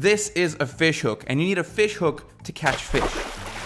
This is a fish hook, and you need a fish hook to catch fish.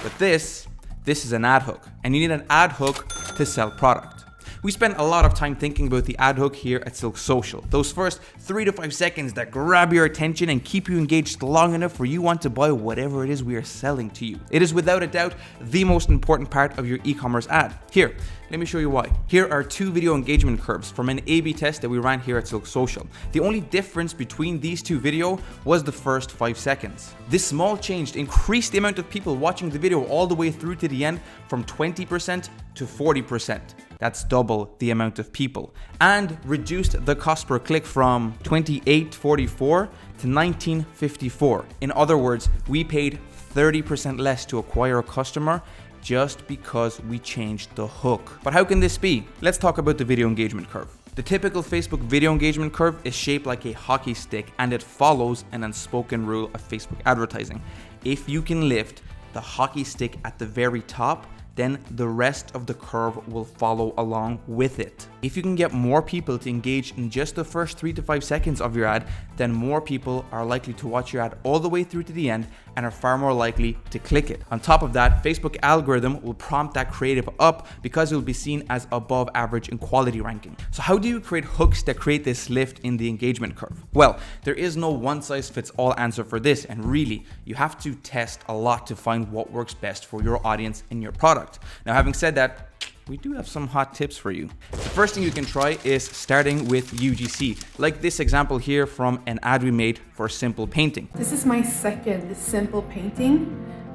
But this is an ad hook, and you need an ad hook to sell product. We spent a lot of time thinking about the ad hook here at Silk Social. Those first 3 to 5 seconds that grab your attention and keep you engaged long enough where you want to buy whatever it is we are selling to you. It is without a doubt the most important part of your e-commerce ad. Here, let me show you why. Here are 2 video engagement curves from an A/B test that we ran here at Silk Social. The only difference between these 2 videos was the first 5 seconds. This small change increased the amount of people watching the video all the way through to the end from 20% to 40%. That's double the amount of people. And reduced the cost per click from $28.44 to $19.54. In other words, we paid 30% less to acquire a customer just because we changed the hook. But how can this be? Let's talk about the video engagement curve. The typical Facebook video engagement curve is shaped like a hockey stick, and it follows an unspoken rule of Facebook advertising. If you can lift the hockey stick at the very top, then the rest of the curve will follow along with it. If you can get more people to engage in just the first 3 to 5 seconds of your ad, then more people are likely to watch your ad all the way through to the end and are far more likely to click it. On top of that, Facebook algorithm will prompt that creative up because it will be seen as above average in quality ranking. So how do you create hooks that create this lift in the engagement curve? Well, there is no one size fits all answer for this, and really, you have to test a lot to find what works best for your audience and your product. Now, having said that, we do have some hot tips for you. The first thing you can try is starting with UGC, like this example here from an ad we made for Simple Painting. This is my second Simple Painting,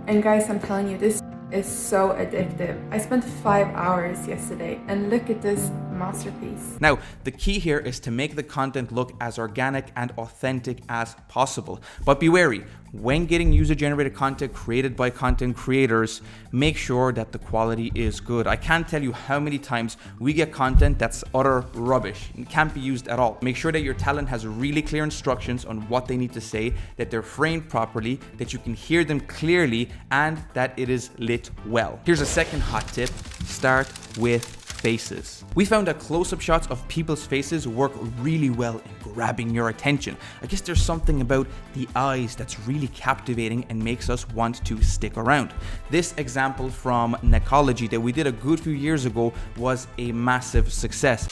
and guys, I'm telling you, this is so addictive. I spent 5 hours yesterday, and look at this masterpiece. Now, the key here is to make the content look as organic and authentic as possible. But be wary, when getting user-generated content created by content creators, make sure that the quality is good. I can't tell you how many times we get content that's utter rubbish and can't be used at all. Make sure that your talent has really clear instructions on what they need to say, that they're framed properly, that you can hear them clearly, and that it is lit well. Here's a second hot tip: start with faces. We found that close-up shots of people's faces work really well in grabbing your attention. I guess there's something about the eyes that's really captivating and makes us want to stick around. This example from Necology that we did a good few years ago was a massive success.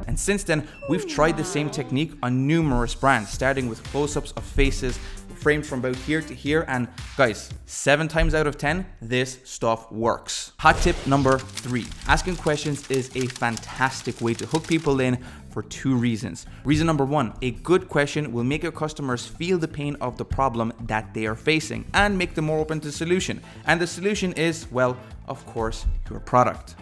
And since then, we've tried the same technique on numerous brands, starting with close-ups of faces framed from about here to here, and guys, 7 times out of 10, this stuff works. Hot tip number 3. Asking questions is a fantastic way to hook people in for 2 reasons. Reason number 1, a good question will make your customers feel the pain of the problem that they are facing and make them more open to the solution. And the solution is, well, of course, your product.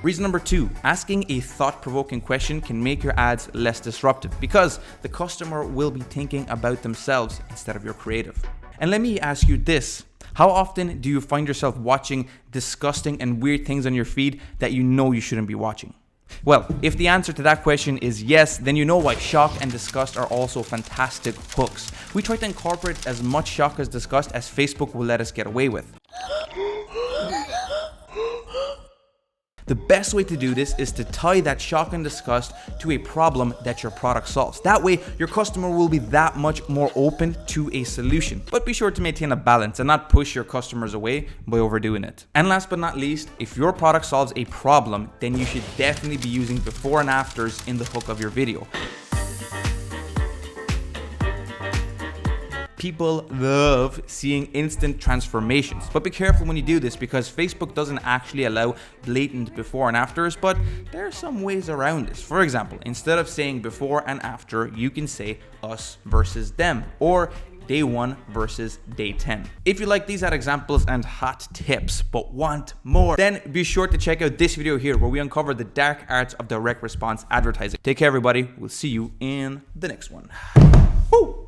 Reason number 2, asking a thought-provoking question can make your ads less disruptive because the customer will be thinking about themselves instead of your creative. And let me ask you this: how often do you find yourself watching disgusting and weird things on your feed that you know you shouldn't be watching? Well, if the answer to that question is yes, then you know why shock and disgust are also fantastic hooks. We try to incorporate as much shock as disgust as Facebook will let us get away with. The best way to do this is to tie that shock and disgust to a problem that your product solves. That way, your customer will be that much more open to a solution. But be sure to maintain a balance and not push your customers away by overdoing it. And last but not least, if your product solves a problem, then you should definitely be using before and afters in the hook of your video. People love seeing instant transformations, but be careful when you do this because Facebook doesn't actually allow blatant before and afters, but there are some ways around this. For example, instead of saying before and after, you can say us versus them, or day 1 versus day 10. If you like these ad examples and hot tips but want more, then be sure to check out this video here where we uncover the dark arts of direct response advertising. Take care, everybody. We'll see you in the next one. Woo!